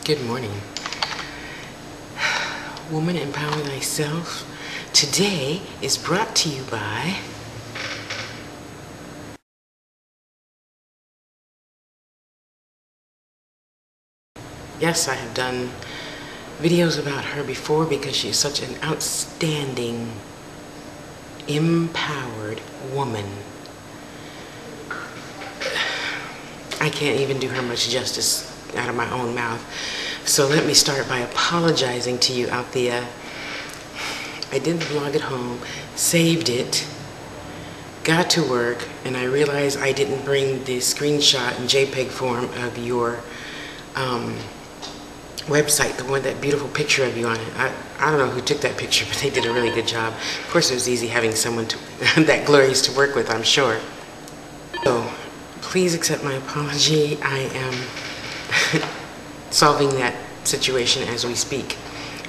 Good morning. Woman Empower Thyself today is brought to you by yes, I have done videos about her before because she is such an outstanding, empowered woman. I can't even do her much justice out of my own mouth. So let me start by apologizing to you, Althea. I did the vlog at home, saved it, got to work, and I realized I didn't bring the screenshot in JPEG form of your website, the one, that beautiful picture of you on it. I don't know who took that picture, but they did a really good job. Of course, it was easy having someone that glorious to work with, I'm sure. So please accept my apology. I am solving that situation as we speak,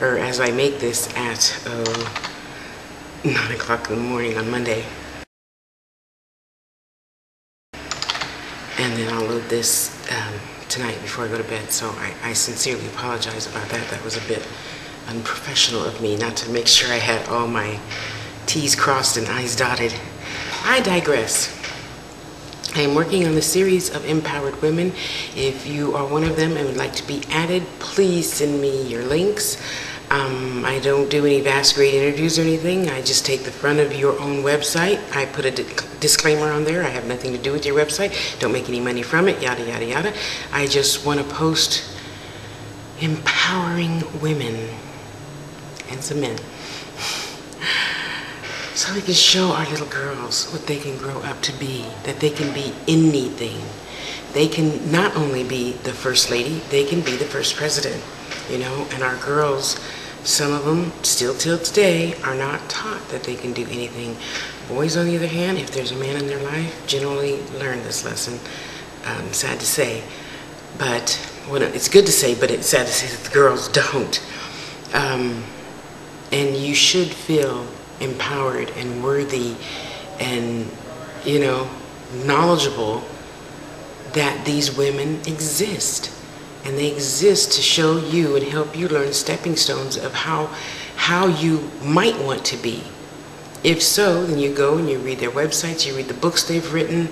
or as I make this at 9 o'clock in the morning on Monday. And then I'll load this tonight before I go to bed. So I sincerely apologize about that. That was a bit unprofessional of me not to make sure I had all my T's crossed and I's dotted. I digress. I am working on the series of empowered women. If you are one of them and would like to be added, please send me your links. I don't do any vast great interviews or anything. I just take the front of your own website. I put a disclaimer on there. I have nothing to do with your website. Don't make any money from it, yada, yada, yada. I just want to post empowering women and some men, so we can show our little girls what they can grow up to be, that they can be anything. They can not only be the first lady, they can be the first president, you know, and our girls, some of them still till today are not taught that they can do anything. Boys, on the other hand, if there's a man in their life, generally learn this lesson. Sad to say, but well, it's good to say, but it's sad to say that the girls don't. And you should feel empowered and worthy and, you know, knowledgeable that these women exist. And they exist to show you and help you learn stepping stones of how you might want to be. If so, then you go and you read their websites, you read the books they've written.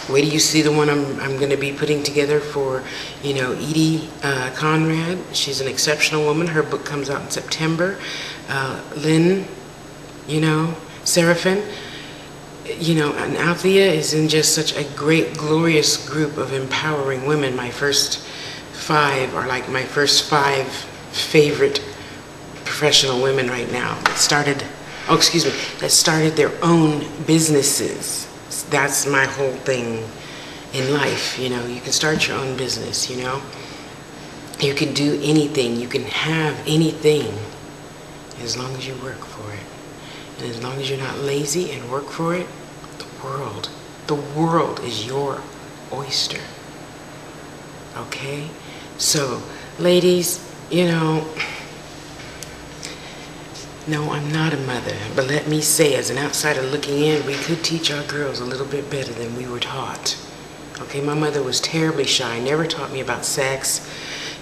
Wait till you see the one I'm going to be putting together for, you know, Edee Conrad. She's an exceptional woman. Her book comes out in September. Lynn, you know, Seraphin. You know, and Althea is in just such a great, glorious group of empowering women. My first 5 are like my first 5 favorite professional women right now that started, that started their own businesses. That's my whole thing in life, you know. You can start your own business, you know. You can do anything, you can have anything as long as you work for it. And as long as you're not lazy and work for it, the world is your oyster. Okay? So, ladies, you know, no, I'm not a mother, but let me say, as an outsider looking in, we could teach our girls a little bit better than we were taught. Okay, my mother was terribly shy, never taught me about sex,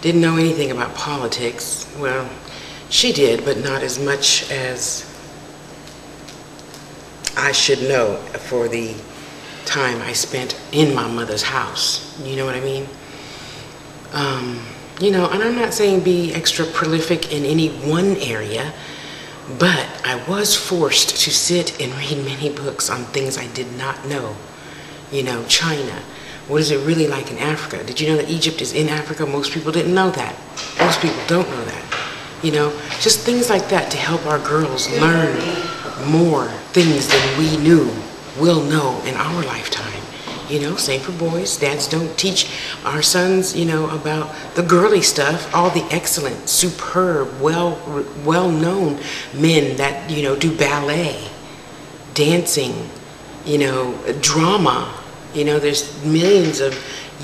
didn't know anything about politics. Well, she did, but not as much as I should know for the time I spent in my mother's house. You know what I mean? You know, and I'm not saying be extra prolific in any one area, but I was forced to sit and read many books on things I did not know. You know, China. What is it really like in Africa? Did you know that Egypt is in Africa? Most people didn't know that. Most people don't know that. You know, just things like that to help our girls learn more things than we will know in our lifetime. You know, same for boys. Dads don't teach our sons, you know, about the girly stuff, all the excellent, superb, well-known men that, you know, do ballet, dancing, you know, drama. You know, there's millions of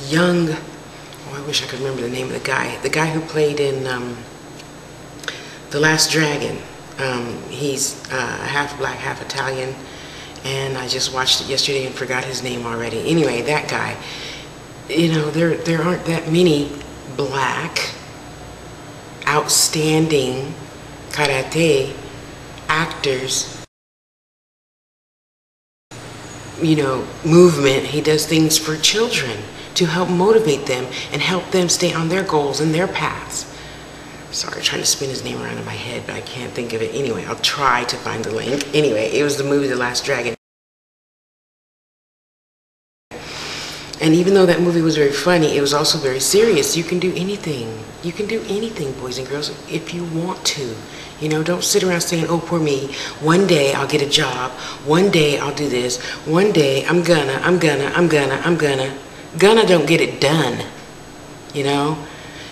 young, oh, I wish I could remember the name of the guy who played in The Last Dragon. He's half black, half Italian, and I just watched it yesterday and forgot his name already. Anyway, that guy, you know, there aren't that many black, outstanding karate actors, you know, movement. He does things for children to help motivate them and help them stay on their goals and their paths. Sorry, trying to spin his name around in my head, but I can't think of it. Anyway, I'll try to find the link. Anyway, it was the movie The Last Dragon. And even though that movie was very funny, it was also very serious. You can do anything. You can do anything, boys and girls, if you want to. You know, don't sit around saying, oh, poor me. One day I'll get a job. One day I'll do this. One day I'm gonna. Gonna don't get it done, you know?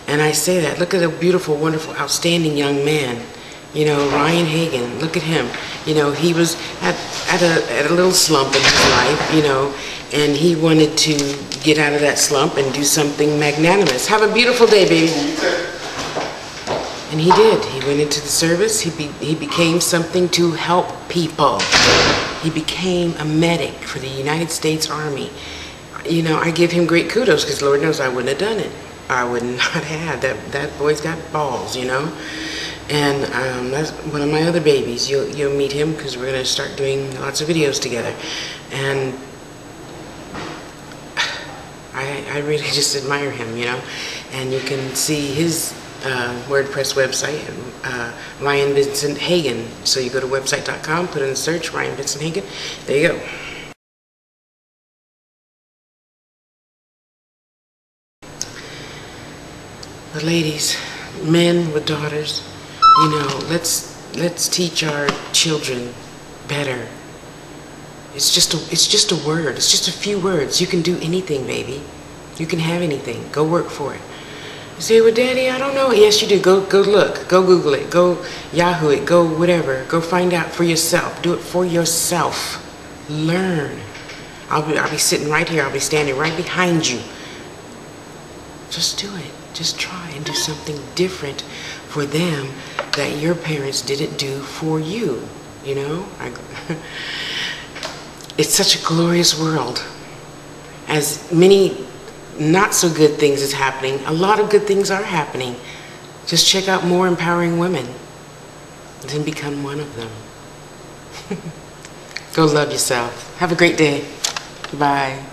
And I say that. Look at a beautiful, wonderful, outstanding young man. You know, Ryan Haugen, look at him. You know, he was at a little slump in his life, you know, and he wanted to get out of that slump and do something magnanimous. Have a beautiful day, baby. And he did. He went into the service. He became something to help people. He became a medic for the United States Army. You know, I give him great kudos because Lord knows I wouldn't have done it. I would not have. That boy's got balls, you know. And that's one of my other babies. You'll meet him because we're gonna start doing lots of videos together. And I really just admire him, you know. And you can see his WordPress website, Ryan Vincent Haugen. So you go to website.com, put in the search Ryan Vincent Haugen. There you go. But ladies, men with daughters, you know, let's teach our children better. It's just a word. It's just a few words. You can do anything, baby. You can have anything. Go work for it. You say, well, Daddy, I don't know. Yes, you do. Go look. Go Google it. Go Yahoo it. Go whatever. Go find out for yourself. Do it for yourself. Learn. I'll be sitting right here. I'll be standing right behind you. Just do it. Just try and do something different for them that your parents didn't do for you. You know? It's such a glorious world. As many not so good things is happening, a lot of good things are happening. Just check out more empowering women. Then become one of them. Go love yourself. Have a great day. Bye.